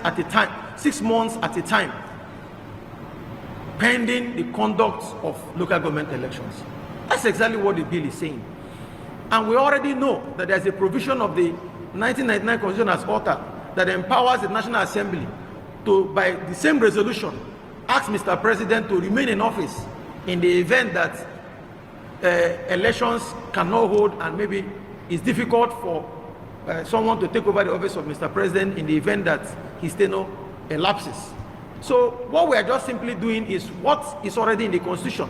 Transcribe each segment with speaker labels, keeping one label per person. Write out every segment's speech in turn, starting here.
Speaker 1: at a time, 6 months at a time, pending the conduct of local government elections. That's exactly what the bill is saying. And we already know that there's a provision of the 1999 Constitution as altered that empowers the National Assembly to, by the same resolution, ask Mr. President to remain in office in the event that elections cannot hold and maybe it's difficult for someone to take over the office of Mr. President in the event that his tenure elapses. So what we are just simply doing is what is already in the Constitution.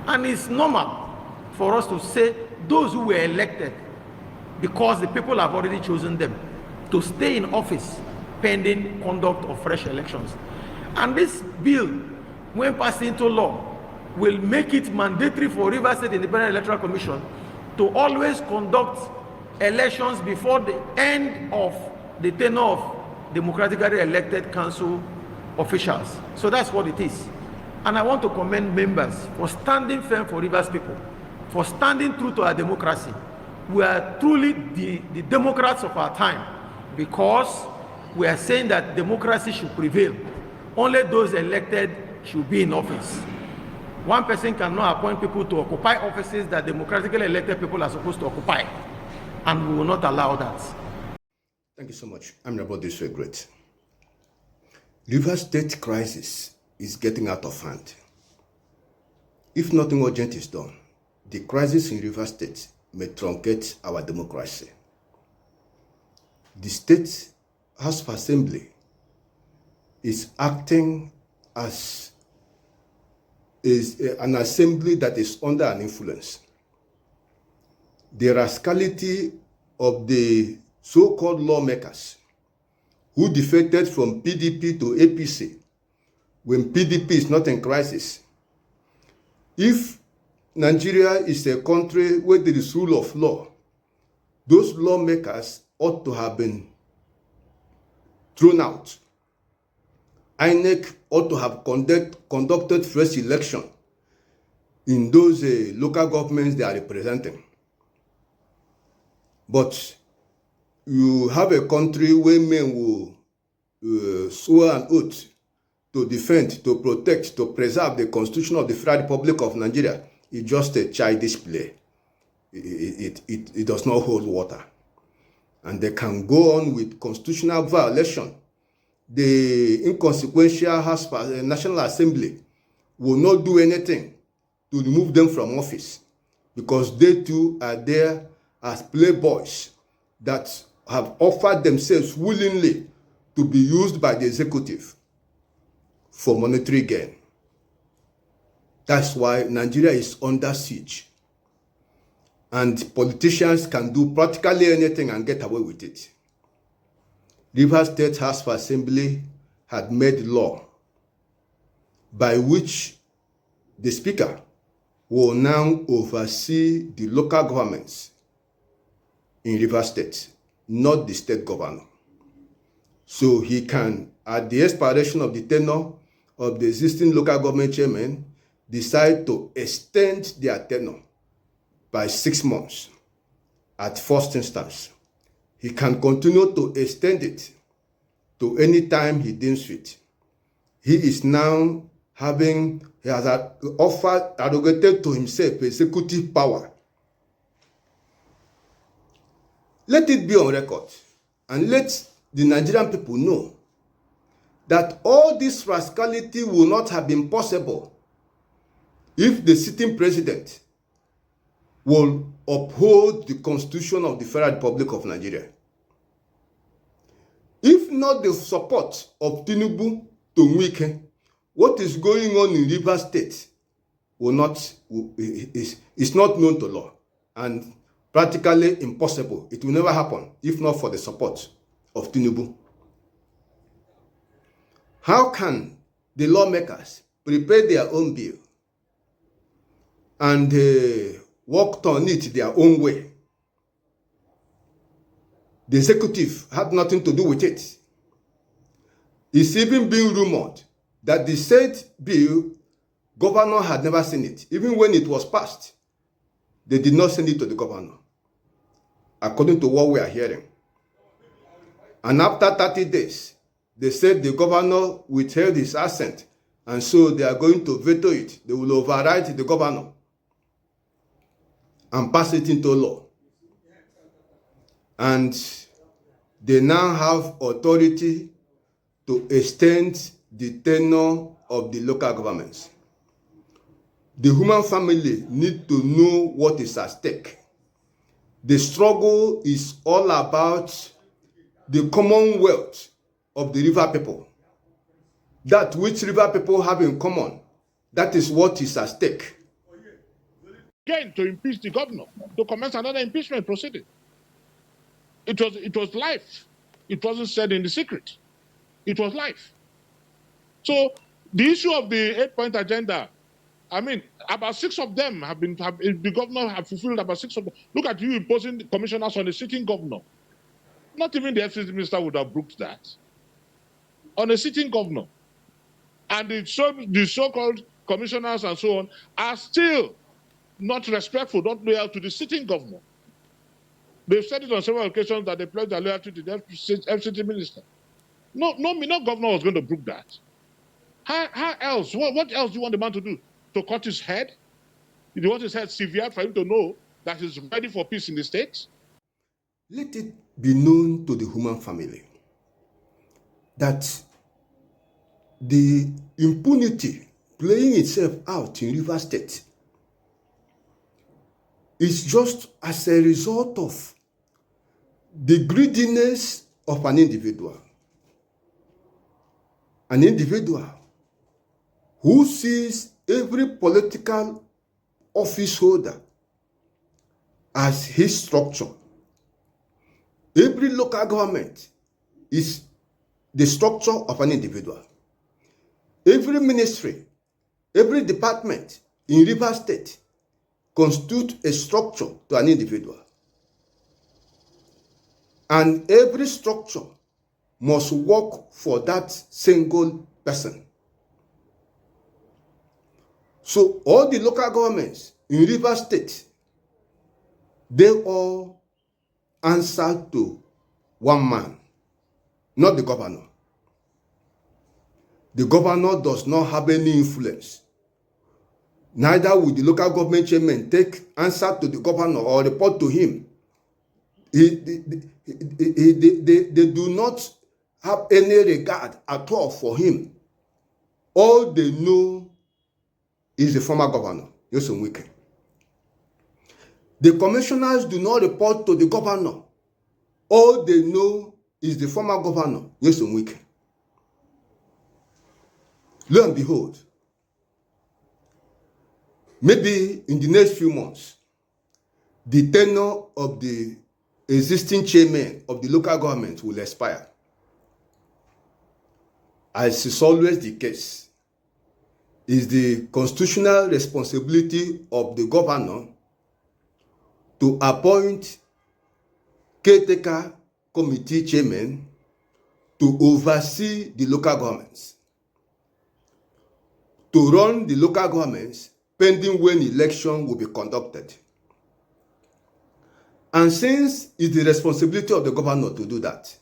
Speaker 1: And it's normal for us to say those who were elected because the people have already chosen them to stay in office pending conduct of fresh elections. And this bill, when passed into law, will make it mandatory for Rivers State Independent Electoral Commission to always conduct elections before the end of the tenure of democratically elected council officials. So that's what it is. And I want to commend members for standing firm for Rivers people, for standing true to our democracy. We are truly the Democrats of our time because we are saying that democracy should prevail. Only those elected should be in office. One person cannot appoint people to occupy offices that democratically elected people are supposed to occupy. And we will not allow that.
Speaker 2: Thank you so much. I'm about this great. Rivers State crisis is getting out of hand. If nothing urgent is done, the crisis in Rivers State may truncate our democracy. The State House of Assembly is acting as an assembly that is under an influence. The rascality of the so-called lawmakers who defected from PDP to APC when PDP is not in crisis. If Nigeria is a country where there is rule of law, those lawmakers ought to have been thrown out. INEC ought to have conducted fresh election in those local governments they are representing. But you have a country where men will swear an oath to defend, to protect, to preserve the Constitution of the Federal Republic of Nigeria. It's just a childish play. It does not hold water. And they can go on with constitutional violation. The inconsequential National Assembly will not do anything to remove them from office because they too are there as playboys that have offered themselves willingly to be used by the executive for monetary gain. That's why Nigeria is under siege. And politicians can do practically anything and get away with it. Rivers State House of Assembly had made law by which the Speaker will now oversee the local governments in Rivers State, not the state governor. So he can, at the expiration of the tenure of the existing local government chairman, decide to extend their tenure by 6 months at first instance. He can continue to extend it to any time he deems fit. He is now he has arrogated to himself executive power. Let it be on record and let the Nigerian people know that all this rascality will not have been possible if the sitting president will uphold the Constitution of the Federal Republic of Nigeria. If not the support of Tinubu to Wike, what is going on in Rivers State is not known to law and practically impossible. It will never happen if not for the support of Tinubu. How can the lawmakers prepare their own bill and worked on it their own way? The executive had nothing to do with it. It's even being rumored that the said bill, governor had never seen it. Even when it was passed, they did not send it to the governor, according to what we are hearing. And after 30 days, they said the governor withheld his assent, and so they are going to veto it. They will override the governor and pass it into law. And they now have authority to extend the tenure of the local governments. The human family need to know what is at stake. The struggle is all about the commonwealth of the river people. That which river people have in common, that is what is at stake.
Speaker 3: Again, to impeach the governor, to commence another impeachment proceeding. It was life. It wasn't said in the secret. It was life. So the issue of the 8-point agenda, I mean, about 6 of them the governor have fulfilled about 6 of them. Look at you imposing the commissioners on a sitting governor. Not even the FCC minister would have brooked that. On a sitting governor. And the so-called commissioners and so on are still not respectful, not loyal to the sitting governor. They've said it on several occasions that they pledge their loyalty to the FCC minister. No governor was going to brook that. How else? What else do you want the man to do? To cut his head? You want his head severed for him to know that he's ready for peace in the state?
Speaker 2: Let it be known to the human family that the impunity playing itself out in Rivers State is just as a result of the greediness of an individual. An individual who sees every political office holder as his structure. Every local government is the structure of an individual. Every ministry, every department in Rivers State constitute a structure to an individual. And every structure must work for that single person. So all the local governments in Rivers State, they all answer to one man, not the governor. The governor does not have any influence. Neither will the local government chairman take answer to the governor or report to him. They do not have any regard at all for him. All they know is the former governor, Nyesom Wike. The commissioners do not report to the governor. All they know is the former governor, Nyesom Wike. Lo and behold, maybe in the next few months, the tenure of the existing chairman of the local government will expire. As is always the case, is the constitutional responsibility of the governor to appoint caretaker committee chairman to oversee the local governments, to run the local governments pending when election will be conducted. And since it's the responsibility of the governor to do that,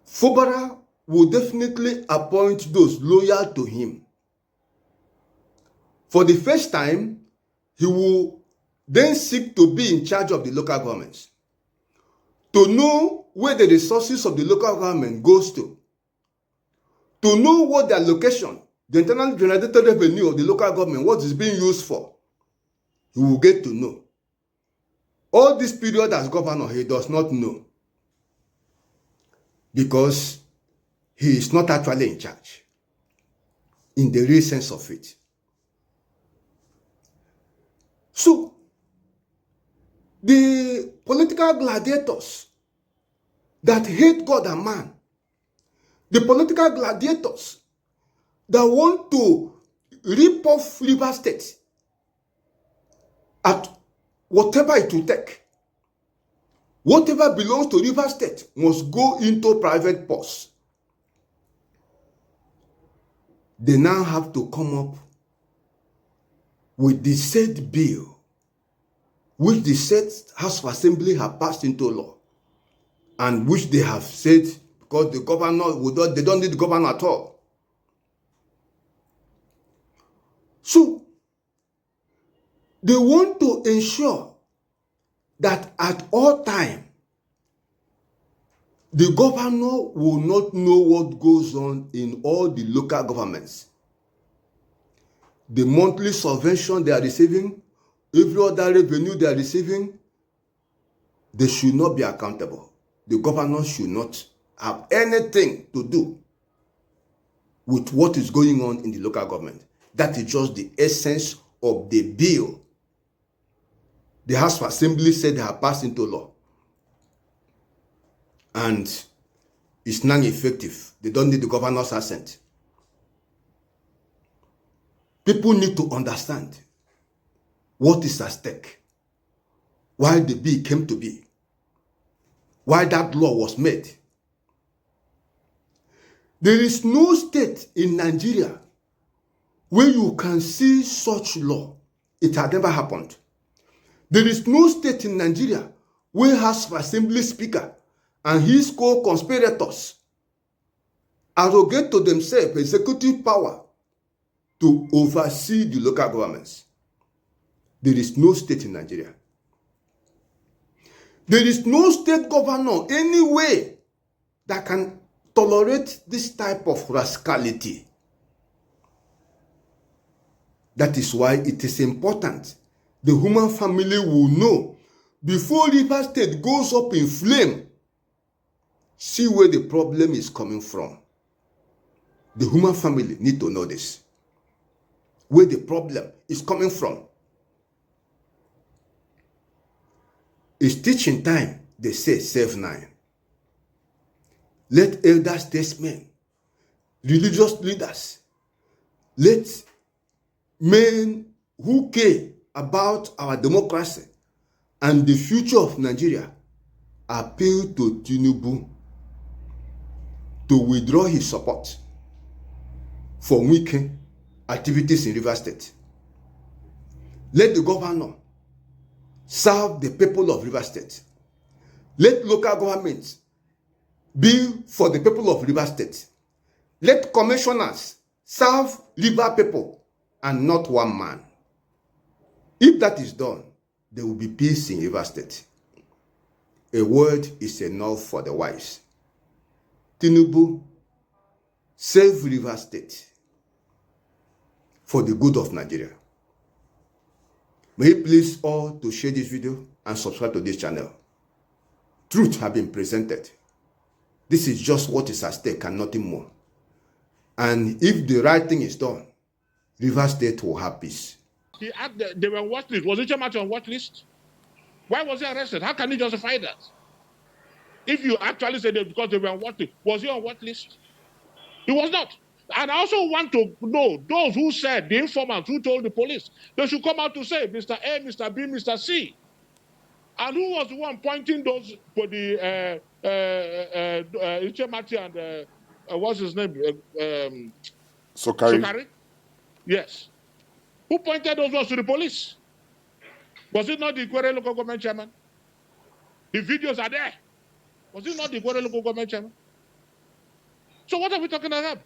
Speaker 2: Fubara will definitely appoint those loyal to him. For the first time, he will then seek to be in charge of the local governments, to know where the resources of the local government goes to know what the allocation, the internal generated revenue of the local government, what is being used for. He will get to know. All this period as governor, he does not know, because he is not actually in charge in the real sense of it. So, the political gladiators that hate God and man, the political gladiators that want to rip off Rivers State at whatever it will take, whatever belongs to Rivers State must go into private purse. They now have to come up with the said bill, which the said House of Assembly have passed into law, and which they have said because the governor they don't need the governor at all. So they want to ensure that at all time the governor will not know what goes on in all the local governments. The monthly subvention they are receiving, every other revenue they are receiving, they should not be accountable. The governor should not have anything to do with what is going on in the local government. That is just the essence of the bill the House of Assembly said they have passed into law. And it's non-effective. They don't need the governor's assent. People need to understand what is at stake, why the bill came to be, why that law was made. There is no state in Nigeria where you can see such law. It had never happened. There is no state in Nigeria where House of Assembly Speaker and his co-conspirators arrogate to themselves executive power to oversee the local governments. There is no state in Nigeria. There is no state governor anywhere that can tolerate this type of rascality. That is why it is important the human family will know before Rivers State goes up in flame. See where the problem is coming from. The human family need to know this. Where the problem is coming from. It's teaching time, they say, save 9. Let elder statesmen, religious leaders, let men who care about our democracy and the future of Nigeria appeal to Tinubu to withdraw his support for weekend activities in Rivers State. Let the governor serve the people of Rivers State. Let local governments be for the people of Rivers State. Let commissioners serve river people and not one man. If that is done, there will be peace in Rivers State. A word is enough for the wise. Tinubu, save Rivers State for the good of Nigeria. May you please all to share this video and subscribe to this channel. Truth has been presented. This is just what is at stake and nothing more. And if the right thing is done, Rivers State will have peace.
Speaker 3: They were on watch list. Was Ichemachi on watch list? Why was he arrested? How can he justify that? If you actually said that because they were on watch list, was he on watch list? He was not. And I also want to know those who said, the informants who told the police, they should come out to say, Mr. A, Mr. B, Mr. C. And who was the one pointing those for the Ichemachi and what's his name? Sokari? Yes. Who pointed those ones to the police? Was it not the Ikwere local government chairman? The videos are there. Was it not the Ikwere local government chairman? So what are we talking about?